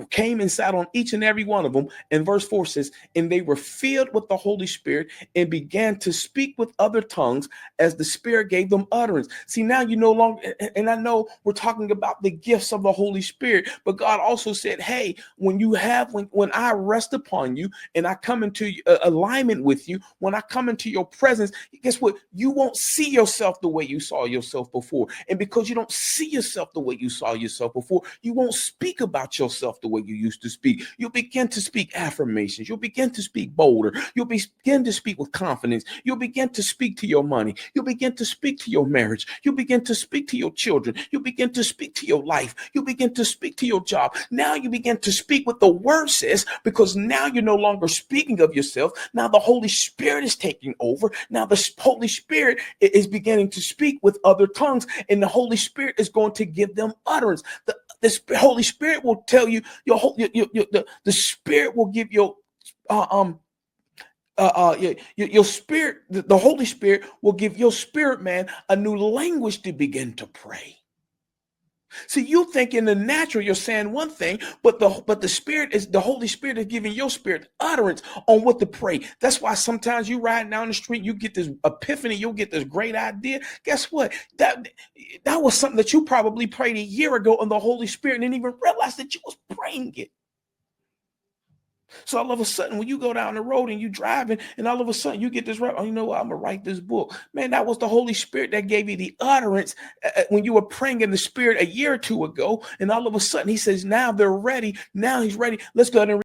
came and sat on each and every one of them. And verse 4 says, and they were filled with the Holy Spirit and began to speak with other tongues as the Spirit gave them utterance. See, now you no longer, and I know we're talking about the gifts of the Holy Spirit, but God also said, hey, when I rest upon you and I come into alignment with you, when I come into your presence, guess what? You won't see yourself the way you saw yourself before. And because you don't see yourself the way you saw yourself before, you won't speak about yourself the way you used to speak. You'll begin to speak affirmations. You'll begin to speak bolder. You'll begin to speak with confidence. You'll begin to speak to your money. You'll begin to speak to your marriage. You'll begin to speak to your children. You'll begin to speak to your life. You'll begin to speak to your job. Now you begin to speak what the word says, because now you're no longer speaking of yourself. Now the Holy Spirit is taking over. Now the Holy Spirit is beginning to speak with other tongues, and the Holy Spirit is going to give them utterance. The Holy Spirit will tell you the Spirit will give your your spirit. The Holy Spirit will give your spirit man a new language to begin to pray. See, you think in the natural you're saying one thing, but the Holy Spirit is giving your spirit utterance on what to pray. That's why sometimes you ride down the street, you get this epiphany, you'll get this great idea. Guess what? That was something that you probably prayed a year ago, and the Holy Spirit didn't even realize that you was praying it. So all of a sudden, when you go down the road and you driving, and all of a sudden you get this right, oh, you know what? I'm gonna write this book. Man, that was the Holy Spirit that gave you the utterance when you were praying in the Spirit a year or two ago. And all of a sudden, He says, now they're ready. Now He's ready. Let's go ahead and